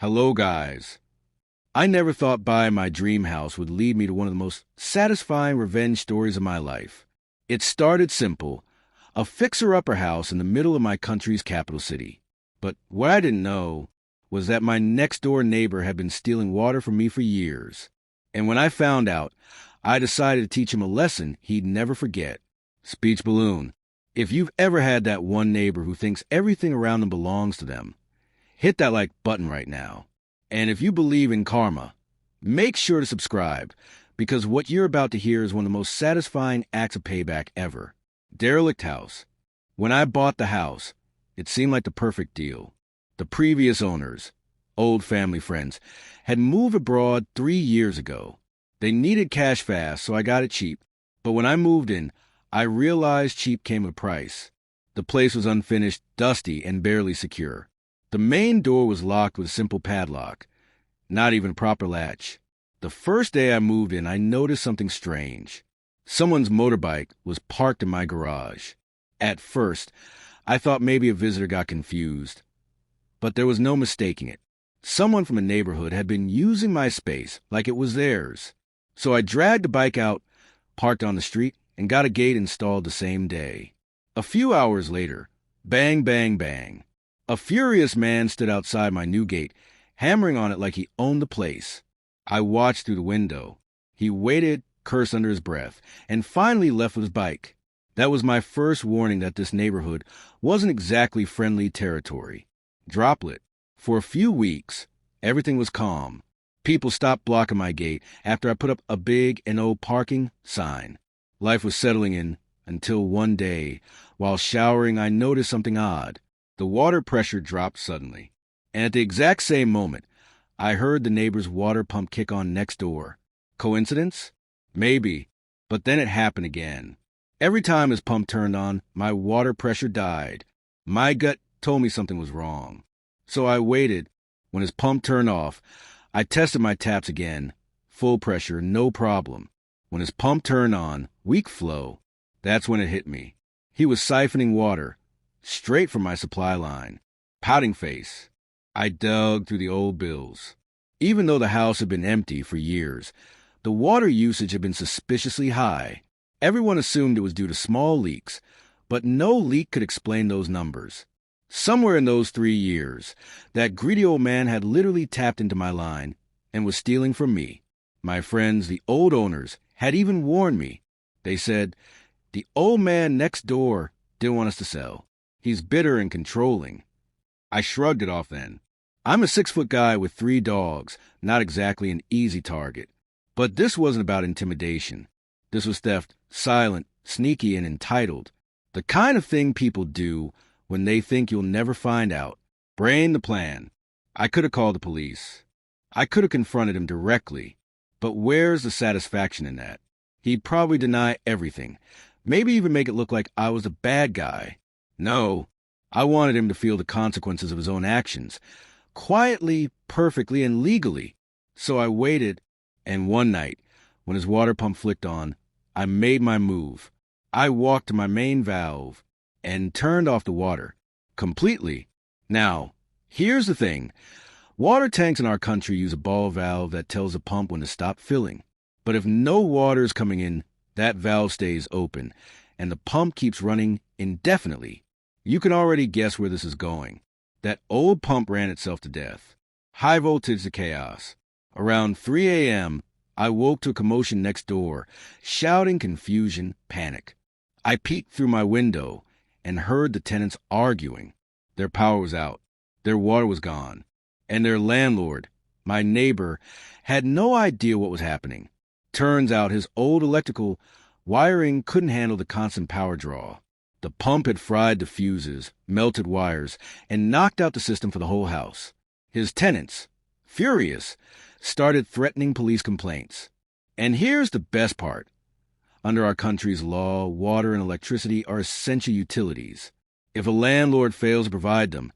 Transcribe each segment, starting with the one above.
Hello, guys. I never thought buying my dream house would lead me to one of the most satisfying revenge stories of my life. It started simple, a fixer-upper house in the middle of my country's capital city. But what I didn't know was that my next-door neighbor had been stealing water from me for years. And when I found out, I decided to teach him a lesson he'd never forget. Speech balloon. If you've ever had that one neighbor who thinks everything around them belongs to them, hit that like button right now. And if you believe in karma, make sure to subscribe, because what you're about to hear is one of the most satisfying acts of payback ever. Derelict house. When I bought the house, it seemed like the perfect deal. The previous owners, old family friends, had moved abroad 3 years ago. They needed cash fast, so I got it cheap. But when I moved in, I realized cheap came with a price. The place was unfinished, dusty, and barely secure. The main door was locked with a simple padlock, not even a proper latch. The first day I moved in, I noticed something strange. Someone's motorbike was parked in my garage. At first, I thought maybe a visitor got confused, but there was no mistaking it. Someone from a neighborhood had been using my space like it was theirs. So I dragged the bike out, parked on the street, and got a gate installed the same day. A few hours later, bang, bang, bang. A furious man stood outside my new gate, hammering on it like he owned the place. I watched through the window. He waited, cursed under his breath, and finally left with his bike. That was my first warning that this neighborhood wasn't exactly friendly territory. Droplet. For a few weeks, everything was calm. People stopped blocking my gate after I put up a big "No parking" sign. Life was settling in until one day, while showering, I noticed something odd. The water pressure dropped suddenly, and at the exact same moment, I heard the neighbor's water pump kick on next door. Coincidence? Maybe, but then it happened again. Every time his pump turned on, my water pressure died. My gut told me something was wrong. So I waited. When his pump turned off, I tested my taps again. Full pressure, no problem. When his pump turned on, weak flow, that's when it hit me. He was siphoning water straight from my supply line. Pouting face. I dug through the old bills. Even though the house had been empty for years, the water usage had been suspiciously high. Everyone assumed it was due to small leaks, but no leak could explain those numbers. Somewhere in those 3 years, that greedy old man had literally tapped into my line and was stealing from me. My friends, the old owners, had even warned me. They said, "The old man next door didn't want us to sell. He's bitter and controlling." I shrugged it off then. I'm a 6-foot guy with 3 dogs, not exactly an easy target. But this wasn't about intimidation. This was theft, silent, sneaky, and entitled. The kind of thing people do when they think you'll never find out. Brain the plan. I could have called the police. I could have confronted him directly. But where's the satisfaction in that? He'd probably deny everything. Maybe even make it look like I was the bad guy. No, I wanted him to feel the consequences of his own actions. Quietly, perfectly, and legally. So I waited, and one night, when his water pump flicked on, I made my move. I walked to my main valve and turned off the water. Completely. Now, here's the thing. Water tanks in our country use a ball valve that tells the pump when to stop filling. But if no water is coming in, that valve stays open, and the pump keeps running indefinitely. You can already guess where this is going. That old pump ran itself to death. High voltage to chaos. Around 3 a.m., I woke to a commotion next door, shouting, confusion, panic. I peeked through my window and heard the tenants arguing. Their power was out. Their water was gone. And their landlord, my neighbor, had no idea what was happening. Turns out his old electrical wiring couldn't handle the constant power draw. The pump had fried the fuses, melted wires, and knocked out the system for the whole house. His tenants, furious, started threatening police complaints. And here's the best part. Under our country's law, water and electricity are essential utilities. If a landlord fails to provide them,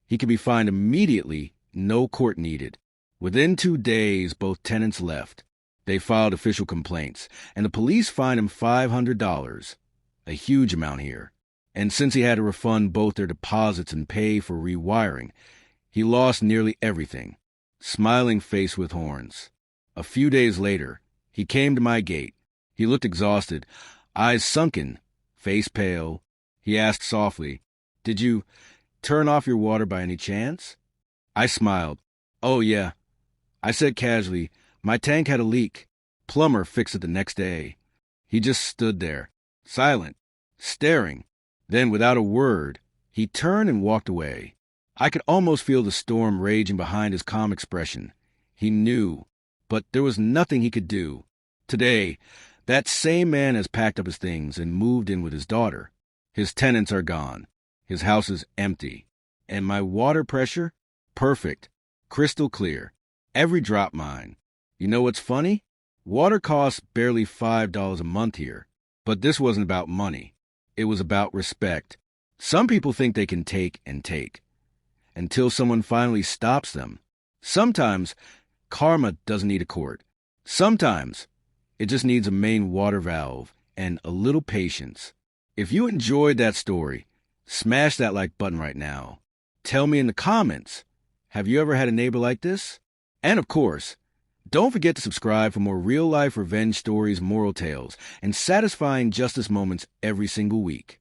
he can be fined immediately, no court needed. Within 2 days, both tenants left. They filed official complaints, and the police fined him $500. A huge amount here. And since he had to refund both their deposits and pay for rewiring, he lost nearly everything. smiling face with horns. A few days later, he came to my gate. He looked exhausted, eyes sunken, face pale. He asked softly, "Did you turn off your water by any chance?" I smiled. "Oh, yeah." I said casually, "My tank had a leak. Plumber fixed it the next day." He just stood there, silent, staring. Then, without a word, he turned and walked away. I could almost feel the storm raging behind his calm expression. He knew, but there was nothing he could do. Today, that same man has packed up his things and moved in with his daughter. His tenants are gone. His house is empty. And my water pressure? Perfect. Crystal clear. Every drop mine. You know what's funny? Water costs barely $5 a month here. But this wasn't about money. It was about respect. Some people think they can take and take, until someone finally stops them. Sometimes karma doesn't need a court. Sometimes it just needs a main water valve and a little patience. If you enjoyed that story, smash that like button right now. Tell me in the comments, have you ever had a neighbor like this? And of course, don't forget to subscribe for more real-life revenge stories, moral tales, and satisfying justice moments every single week.